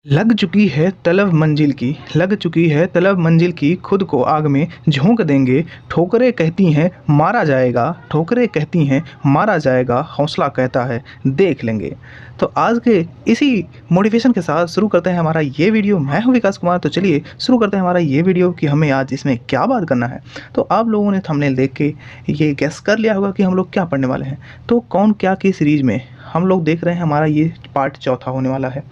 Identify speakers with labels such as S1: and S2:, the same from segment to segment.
S1: लग चुकी है तलब मंजिल की, लग चुकी है तलब मंजिल की, खुद को आग में झोंक देंगे। ठोकरें कहती हैं मारा जाएगा, ठोकरें कहती हैं मारा जाएगा, हौसला कहता है देख लेंगे। तो आज के इसी मोटिवेशन के साथ शुरू करते हैं हमारा ये वीडियो। मैं हूं विकास कुमार। तो चलिए शुरू करते हैं हमारा ये वीडियो कि हमें आज इसमें क्या बात करना है। तो आप लोगों ने थंबनेल देख के ये गेस कर लिया होगा कि हम लोग क्या पढ़ने वाले हैं। तो कौन क्या की सीरीज़ में हम लोग देख रहे हैं, हमारा ये पार्ट चौथा होने वाला है।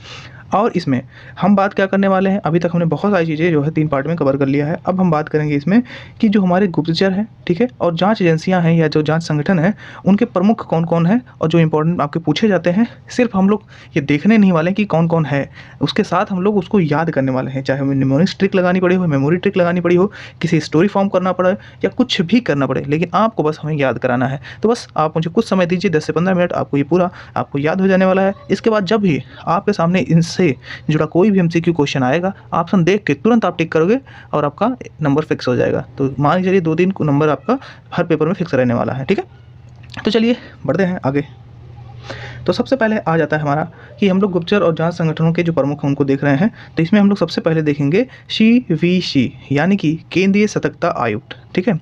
S1: और इसमें हम बात क्या करने वाले हैं, अभी तक हमने बहुत सारी चीज़ें जो है 3 पार्ट में कवर कर लिया है। अब हम बात करेंगे इसमें कि जो हमारे गुप्तचर हैं, ठीक है, और जांच एजेंसियां हैं या जो जांच संगठन हैं, उनके प्रमुख कौन कौन है और जो इंपॉर्टेंट आपके पूछे जाते हैं। सिर्फ हम लोग ये देखने नहीं वाले कि कौन कौन है, उसके साथ हम लोग उसको याद करने वाले हैं। चाहे हमें निमोनिक्स ट्रिक लगानी पड़ी हो, मेमोरी ट्रिक लगानी पड़ी हो, किसी स्टोरी फॉर्म करना पड़े या कुछ भी करना पड़े, लेकिन आपको बस हमें याद कराना है। तो बस आप मुझे कुछ समय दीजिए, 10 से 15 मिनट, आपको ये पूरा आपको याद हो जाने वाला है। इसके बाद जब भी आपके सामने इनसे जुड़ा कोई भी एमसीक्यू क्वेश्चन आएगा, ऑप्शन देख के तुरंत आप टिक करोगे और आपका नंबर फिक्स हो जाएगा। तो मान लीजिए 2 दिन को नंबर आपका हर पेपर में फिक्स रहने वाला है, ठीक है। तो चलिए बढ़ते हैं आगे। तो सबसे पहले आ जाता है हमारा कि हम लोग गुप्तचर और जांच संगठनों के जो प्रमुख हैं उनको देख रहे हैं। तो इसमें हम लोग सबसे पहले देखेंगे CVC यानी कि केंद्रीय सतर्कता आयुक्त, ठीक है।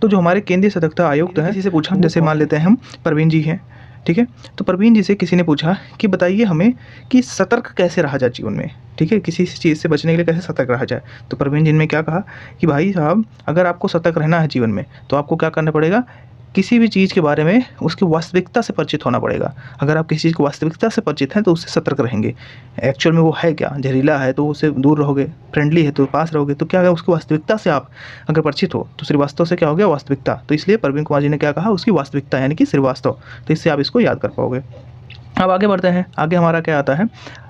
S1: तो जो हमारे केंद्रीय सतर्कता आयुक्त हैं, किसी से पूछा, जैसे मान लेते हैं हम प्रवीण जी हैं, ठीक है। तो प्रवीण जी से किसी ने पूछा कि बताइए हमें कि सतर्क कैसे रहा जाए जीवन में, ठीक है, किसी चीज़ से बचने के लिए कैसे सतर्क रहा जाए। तो प्रवीण जी ने क्या कहा कि भाई साहब, अगर आपको सतर्क रहना है जीवन में तो आपको क्या करना पड़ेगा, किसी भी चीज़ के बारे में उसकी वास्तविकता से परिचित होना पड़ेगा। अगर आप किसी चीज़ की वास्तविकता से परिचित हैं तो उससे सतर्क रहेंगे। एक्चुअल में वो है क्या, जहरीला है तो उससे दूर रहोगे, फ्रेंडली है तो पास रहोगे। तो क्या है, उसकी वास्तविकता से आप अगर परिचित हो तो श्रीवास्तव से क्या हो गया, वास्तविकता। तो इसलिए प्रवीण कुमार जी ने क्या कहा, उसकी वास्तविकता यानी कि श्रीवास्तव। तो इससे आप इसको याद कर पाओगे। अब आगे बढ़ते हैं। आगे हमारा क्या आता है,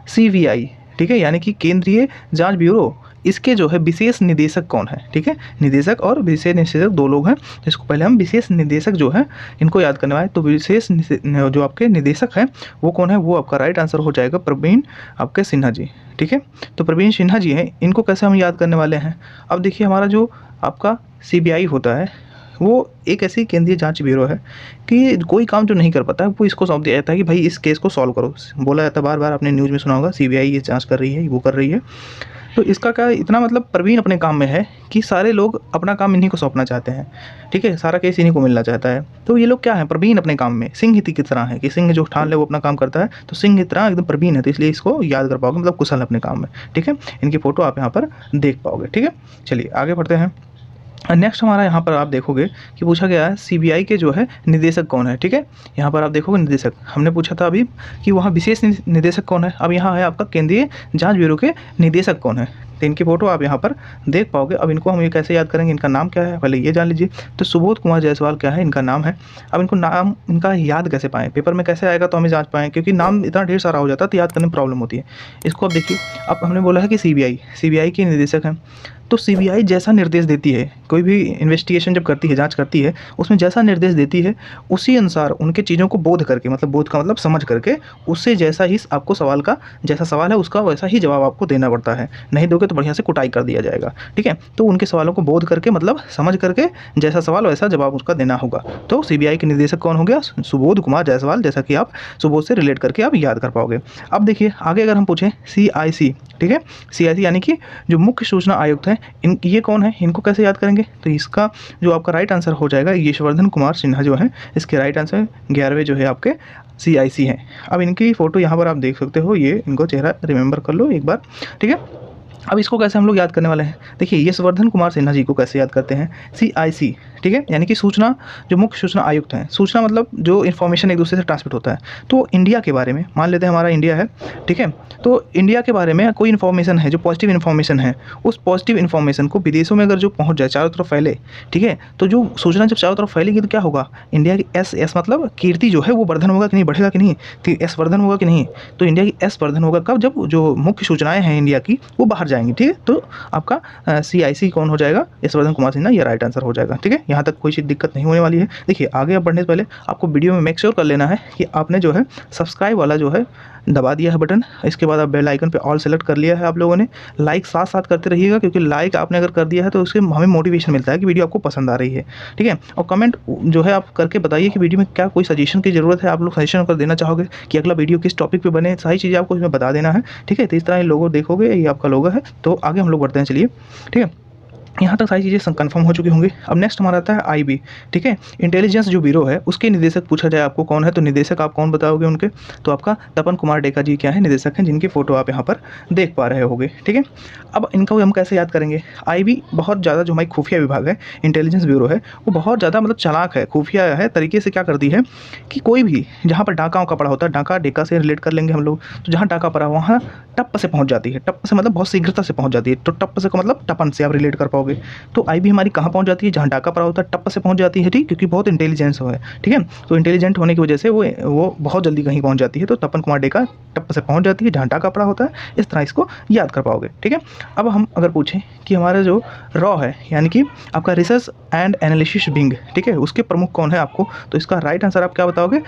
S1: CBI, ठीक है, यानी कि केंद्रीय जांच ब्यूरो। इसके जो है विशेष निदेशक कौन है, ठीक है। निदेशक और विशेष निदेशक 2 लोग हैं। इसको पहले हम विशेष निदेशक जो है इनको याद करने वाले। तो विशेष जो आपके निदेशक हैं वो कौन है, वो आपका राइट आंसर हो जाएगा प्रवीण आपके सिन्हा जी, ठीक है। तो प्रवीण सिन्हा जी हैं, इनको कैसे हम याद करने वाले हैं। अब देखिए, हमारा जो आपका CBI होता है वो एक ऐसी केंद्रीय जांच ब्यूरो है कि कोई काम जो नहीं कर पाता है वो इसको सौंप दिया जाता है कि भाई इस केस को सॉल्व करो। बोला जाता है, बार बार आपने न्यूज़ में सुना होगा, CBI ये जांच कर रही है, वो कर रही है। तो इसका क्या इतना मतलब प्रवीण अपने काम में है कि सारे लोग अपना काम इन्हीं को सौंपना चाहते हैं, ठीक है, सारा केस इन्हीं को मिलना चाहता है। तो ये लोग क्या है, प्रवीण अपने काम में, सिंह की तरह है कि सिंह जो ठान ले वो अपना काम करता है, तो सिंह की तरह एकदम प्रवीण है। तो इसलिए इसको याद कर पाओगे, मतलब कुशल है अपने काम में, ठीक है। इनकी फ़ोटो आप यहाँ पर देख पाओगे, ठीक है। चलिए आगे बढ़ते हैं। नेक्स्ट हमारा यहाँ पर आप देखोगे कि पूछा गया है CBI के जो है निदेशक कौन है, ठीक है। यहाँ पर आप देखोगे निदेशक, हमने पूछा था अभी कि वहाँ विशेष निदेशक कौन है। अब यहाँ है आपका केंद्रीय जांच ब्यूरो के निदेशक कौन है। तो इनकी फ़ोटो आप यहाँ पर देख पाओगे। अब इनको हम ये कैसे याद करेंगे, इनका नाम क्या है पहले ये जान लीजिए। तो सुबोध कुमार जायसवाल क्या है, इनका नाम है। अब इनको नाम इनका याद कैसे पाएँ, पेपर में कैसे आएगा तो हमें जाँच पाएँ, क्योंकि नाम इतना ढेर सारा हो जाता है तो याद करने में प्रॉब्लम होती है। इसको अब देखिए, अब हमने बोला है कि CBI के निदेशक हैं। तो CBI जैसा निर्देश देती है, कोई भी इन्वेस्टिगेशन जब करती है, जांच करती है, उसमें जैसा निर्देश देती है उसी अनुसार उनके चीज़ों को बोध करके, मतलब बोध का मतलब समझ करके, उससे जैसा ही आपको सवाल का जैसा सवाल है उसका वैसा ही जवाब आपको देना पड़ता है। नहीं दोगे तो बढ़िया से कुटाई कर दिया जाएगा, ठीक है। तो उनके सवालों को बोध करके, मतलब समझ करके, जैसा सवाल वैसा जवाब उसका देना होगा। तो CBI के निदेशक कौन हो गया, सुबोध कुमार जायसवाल, जैसा कि आप सुबोध से रिलेट करके आप याद कर पाओगे। अब देखिए आगे अगर हम पूछें CIC, ठीक है, CIC यानी कि जो मुख्य सूचना आयुक्त हैं, ये कौन है, इनको कैसे याद करेंगे। तो इसका जो आपका राइट आंसर हो जाएगा यशवर्धन कुमार सिन्हा जो है, इसके राइट आंसर 11वें जो है आपके CIC हैं। अब इनकी फ़ोटो यहाँ पर आप देख सकते हो, ये इनको चेहरा रिमेंबर कर लो एक बार, ठीक है। अब इसको कैसे हम लोग याद करने वाले हैं, देखिए यशवर्धन कुमार सिन्हा जी को कैसे याद करते हैं, CIC, ठीक है, यानी कि सूचना जो मुख्य सूचना आयुक्त हैं। सूचना मतलब जो इन्फॉर्मेशन एक दूसरे से ट्रांसमिट होता है। तो इंडिया के बारे में मान लेते हैं, हमारा इंडिया है, ठीक है। तो इंडिया के बारे में कोई इन्फॉर्मेशन है जो पॉजिटिव इन्फॉर्मेशन है, उस पॉजिटिव इन्फॉर्मेशन को विदेशों में अगर जो पहुंच जाए, चारों तरफ फैले, ठीक है, तो जो सूचना जब चारों तरफ फैलेगी तो क्या होगा, इंडिया की S मतलब कीर्ति जो है वो वर्धन होगा कि नहीं, बढ़ेगा कि नहीं, तो S वर्धन होगा कि नहीं। तो इंडिया की S वर्धन होगा कब, जब जो मुख्य सूचनाएं हैं इंडिया की वो बाहर जाएंगी, ठीक है। तो आपका CIC कौन हो जाएगा, यशवर्धन कुमार सिन्हा, ये राइट आंसर हो जाएगा, ठीक है। यहाँ तक कोई चीज़ दिक्कत नहीं होने वाली है। देखिए आगे अब बढ़ने से पहले आपको वीडियो में मेक श्योर कर लेना है कि आपने जो है सब्सक्राइब वाला जो है दबा दिया है बटन। इसके बाद आप बेल आइकन पे ऑल सेलेक्ट कर लिया है आप लोगों ने। लाइक साथ साथ करते रहिएगा, क्योंकि लाइक आपने अगर कर दिया है तो उससे हमें मोटिवेशन मिलता है कि वीडियो आपको पसंद आ रही है, ठीक है। और कमेंट जो है आप करके बताइए कि वीडियो में क्या कोई सजेशन की ज़रूरत है, आप लोग सजेशन कर देना चाहोगे कि अगला वीडियो किस टॉपिक पे बने, सारी चीज़ें आपको इसमें बता देना है, ठीक है। तो इस तरह लोगो देखोगे, ये आपका लोगो है। तो आगे हम लोग बढ़ते हैं, चलिए, ठीक है। यहाँ तक सारी चीज़ें कंफर्म हो चुकी होंगी। अब नेक्स्ट हमारा आता है आईबी, ठीक है। इंटेलिजेंस जो ब्यूरो है उसके निदेशक पूछा जाए आपको कौन है, तो निदेशक आप कौन बताओगे उनके, तो आपका तपन कुमार डेका जी क्या है, निदेशक हैं, जिनकी फ़ोटो आप यहाँ पर देख पा रहे होगे, ठीक है। अब इनका हम कैसे याद करेंगे। आईबी बहुत ज़्यादा जो हमारी खुफिया विभाग है, इंटेलिजेंस ब्यूरो है, वो बहुत ज़्यादा मतलब चालाक है, खुफिया है तरीके से। क्या करती है कि कोई भी जहाँ पर डाकाओं का पड़ा होता है, डाका डेका से रिलेट कर लेंगे हम लोग, तो जहाँ डाका पड़ा वहाँ टप से पहुँच जाती है। टप से मतलब बहुत शीघ्रता से पहुँच जाती है, तो टप से का मतलब टपन से आप रिलेट कर पाओगे। तो आईबी हमारी कहाँ पहुँच जाती है, जहाँ डाका पड़ा होता है टप से पहुँच जाती है, ठीक, क्योंकि बहुत इंटेलिजेंस है, ठीक है। तो इंटेलिजेंट होने की वजह से वो बहुत जल्दी कहीं पहुँच जाती है। तो तपन कुमार डेका टप से पहुँच जाती है जहाँ डाका पड़ा होता है। इस तरह इसको याद कर पाओगे, ठीक है। अब हम अगर पूछें कि हमारा जो रॉ है, यानी कि आपका रिसर्च एंड एनालिसिस विंग, ठीक है, उसके प्रमुख कौन है आपको, तो इसका राइट आंसर आप क्या बताओगे,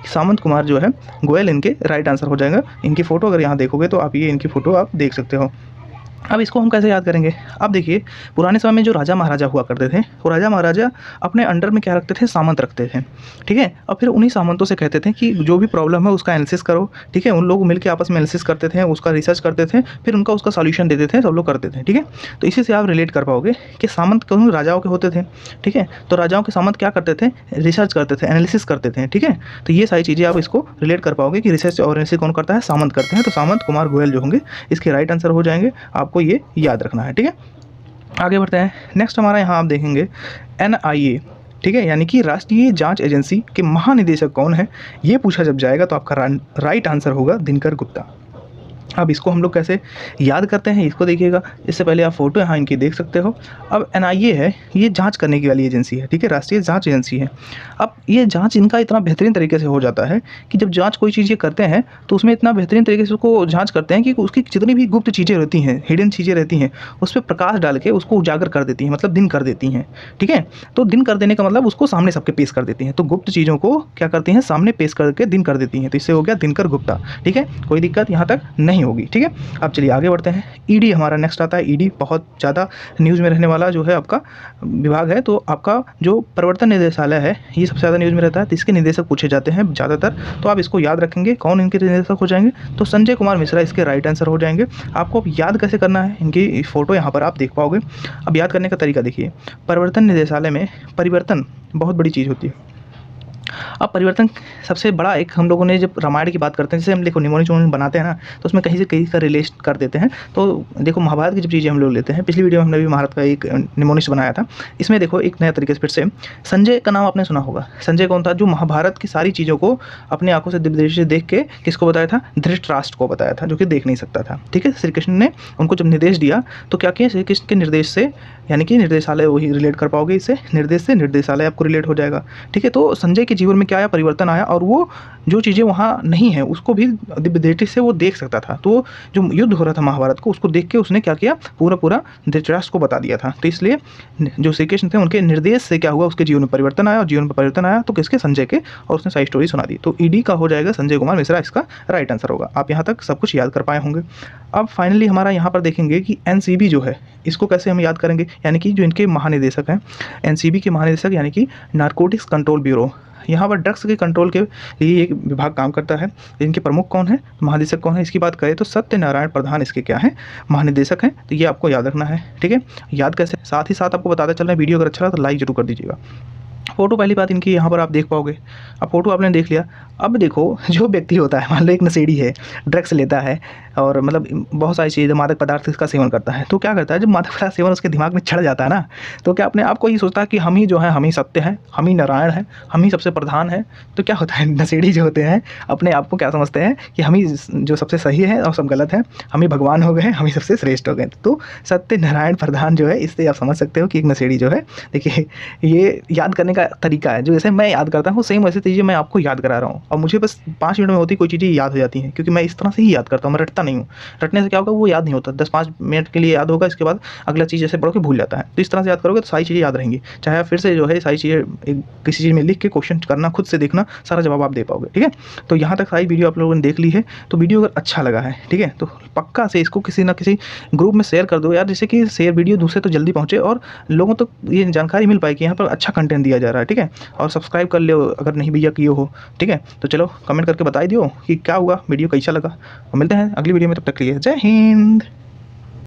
S1: सामंत कुमार जो है गोयल इनके राइट आंसर हो जाएगा। इनकी फ़ोटो अगर यहाँ देखोगे तो आप ये इनकी फ़ोटो आप देख सकते हो। अब इसको हम कैसे याद करेंगे। अब देखिए, पुराने समय में जो राजा महाराजा हुआ करते थे, वो राजा महाराजा अपने अंडर में क्या रखते थे, सामंत रखते थे, ठीक है। और फिर उन्हीं सामंतों से कहते थे कि जो भी प्रॉब्लम है उसका एनालिसिस करो, ठीक है। उन लोग मिलकर आपस में एनालिसिस करते थे, उसका रिसर्च करते थे, फिर उनका उसका सॉल्यूशन देते थे, सब लोग करते थे, ठीक है। तो इसी से आप रिलेट कर पाओगे कि सामंत कौन, राजाओं के होते थे, ठीक है। तो राजाओं के सामंत क्या करते थे, रिसर्च करते थे, एनालिसिस करते थे, ठीक है। तो ये सारी चीज़ें आप इसको रिलेट कर पाओगे कि रिसर्च और एनालिसिस कौन करता है, सामंत करते हैं। तो सामंत कुमार गोयल जो होंगे इसके राइट आंसर हो जाएंगे, आपको ये याद रखना है, ठीक है। आगे बढ़ते हैं। नेक्स्ट हमारा यहाँ आप देखेंगे NIA, ठीक है, यानी कि राष्ट्रीय जांच एजेंसी के महानिदेशक कौन है, ये पूछा जब जाएगा तो आपका राइट आंसर होगा दिनकर गुप्ता। अब इसको हम लोग कैसे याद करते हैं, इसको देखिएगा। इससे पहले आप फोटो यहाँ इनकी देख सकते हो। अब NIA है, ये जांच करने की वाली एजेंसी है, ठीक है, राष्ट्रीय जांच एजेंसी है। अब ये जांच इनका इतना बेहतरीन तरीके से हो जाता है कि जब जांच कोई चीज़ ये करते हैं तो उसमें इतना बेहतरीन तरीके से उसको जांच करते हैं कि उसकी जितनी भी गुप्त चीज़ें रहती हैं, हिडन चीज़ें रहती हैं, उस पर प्रकाश डाल के उसको उजागर कर देती हैं, मतलब दिन कर देती हैं, ठीक है। तो दिन कर देने का मतलब उसको सामने सबके पेश कर देती हैं। तो गुप्त चीज़ों को क्या करती हैं, सामने पेश करके दिन कर देती हैं। तो इससे हो गया दिनकर गुप्ता, ठीक है। कोई दिक्कत यहाँ तक नहीं होगी, ठीक है। अब चलिए आगे बढ़ते हैं। ED हमारा नेक्स्ट आता है। ED बहुत ज़्यादा न्यूज़ में रहने वाला जो है आपका विभाग है। तो आपका जो प्रवर्तन निदेशालय है ये सबसे ज़्यादा न्यूज़ में रहता है, तो इसके निदेशक पूछे जाते हैं ज़्यादातर। तो आप इसको याद रखेंगे, कौन इनके निदेशक हो जाएंगे, तो संजय कुमार मिश्रा इसके राइट आंसर हो जाएंगे। आपको अब याद कैसे करना है, इनकी फ़ोटो यहाँ पर आप देख पाओगे। अब याद करने का तरीका देखिए। प्रवर्तन निदेशालय में परिवर्तन बहुत बड़ी चीज़ होती है। अब परिवर्तन सबसे बड़ा एक, हम लोगों ने जब रामायण की बात करते हैं, जैसे हम देखो निमोनिक्स बनाते हैं ना, तो उसमें कहीं से कहीं का रिलेट कर देते हैं। तो देखो महाभारत की जब चीज़ें हम लोग लेते हैं, पिछली वीडियो में हमने भी महाभारत का एक निमोनिक्स बनाया था। इसमें देखो एक नया तरीके से फिर से संजय का नाम आपने सुना होगा। संजय कौन था, जो महाभारत की सारी चीज़ों को अपनी आंखों से दिव्य दृष्टि से देख के किसको बताया था, धृतराष्ट्र को बताया था, जो कि देख नहीं सकता था, ठीक है। श्री कृष्ण ने उनको जब निर्देश दिया तो क्या किया, श्री कृष्ण के निर्देश से, यानी कि निर्देशालय वही रिलेट कर पाओगे इससे, निर्देश से निर्देशालय आपको रिलेट हो जाएगा, ठीक है। तो संजय के जीवन में क्या आया, परिवर्तन आया, और वो जो चीज़ें वहाँ नहीं है उसको भी दिव्य दृष्टि से वो देख सकता था। तो जो युद्ध हो रहा था महाभारत को, उसको देख के उसने क्या किया, पूरा धृतराष्ट्र को बता दिया था। तो इसलिए जो श्री कृष्ण थे उनके निर्देश से क्या हुआ, उसके जीवन में परिवर्तन आया, और जीवन में परिवर्तन आया तो किसके, संजय के, और उसने सारी स्टोरी सुना दी। तो ED का हो जाएगा संजय कुमार मिश्रा, इसका राइट आंसर होगा। आप यहाँ तक सब कुछ याद कर पाए होंगे। अब फाइनली हमारा यहाँ पर देखेंगे कि NCB जो है इसको कैसे हम याद करेंगे, यानी कि जो इनके महानिदेशक हैं, NCB के महानिदेशक यानी कि नारकोटिक्स कंट्रोल ब्यूरो, यहाँ पर ड्रग्स के कंट्रोल के लिए एक विभाग काम करता है। इनके प्रमुख कौन है, महानिदेशक कौन है, इसकी बात करें तो सत्यनारायण प्रधान इसके क्या है, महानिदेशक हैं। तो ये आपको याद रखना है, ठीक है। याद कैसे, साथ ही साथ आपको बताता चल रहा है। वीडियो अगर अच्छा लगा तो लाइक जरूर कर दीजिएगा। फ़ोटो पहली बात इनकी यहाँ पर आप देख पाओगे। अब फ़ोटो आपने देख लिया। अब देखो जो व्यक्ति होता है, मान लो एक नशेड़ी है, ड्रग्स लेता है और मतलब बहुत सारी चीज़ें, मादक पदार्थ का सेवन करता है, तो क्या करता है, जब मादक पदार्थ सेवन उसके दिमाग में चढ़ जाता है ना, तो क्या अपने आप को ये सोचता है कि हम ही जो है, हम ही सत्य हैं, हम ही नारायण हैं, हम ही सबसे प्रधान हैं। तो क्या होता है, नशेड़ी जो होते हैं अपने आप को क्या समझते हैं कि हम ही जो सबसे सही है और सब गलत है, हम ही भगवान हो गए, हम ही सबसे श्रेष्ठ हो गए। तो सत्यनारायण प्रधान जो है, इससे आप समझ सकते हो कि एक नशेड़ी जो है, देखिए ये याद करने का तरीका है, जो जैसे मैं याद करता हूँ सेम वैसे चीज़ें मैं आपको याद करा रहा हूँ। और मुझे बस 5 मिनट में होती कोई चीज़ें याद हो जाती हैं, क्योंकि मैं इस तरह से ही याद करता हूँ, मैं रटता नहीं हूँ। रटने से क्या होगा, वो याद नहीं होता, 10-5 मिनट के लिए याद होगा, इसके बाद अगला चीज़ जैसे पढ़ो कि भूल जाता है। तो इस तरह से याद करोगे तो सारी चीज़ें याद रहेंगी। चाहे आप फिर से जो है सारी चीज़ें एक किसी चीज़ में लिख के क्वेश्चन करना, खुद से देखना, सारा जवाब आप दे पाओगे, ठीक है। तो यहाँ तक सारी वीडियो आप लोगों ने देख ली है। तो वीडियो अगर अच्छा लगा है, ठीक है, तो पक्का से इसको किसी ना किसी ग्रुप में शेयर कर दो यार, जिससे कि शेयर वीडियो दूसरे तो जल्दी पहुँचे और लोगों तक ये जानकारी मिल पाए कि यहाँ पर अच्छा कंटेंट दिया जा रहा है, ठीक है। और सब्सक्राइब कर लो अगर नहीं भैया किए हो, ठीक है। तो चलो कमेंट करके बता ही दियो कि क्या हुआ, वीडियो कैसा लगा, और मिलते हैं अगली वीडियो में, तब तक के लिए जय हिंद।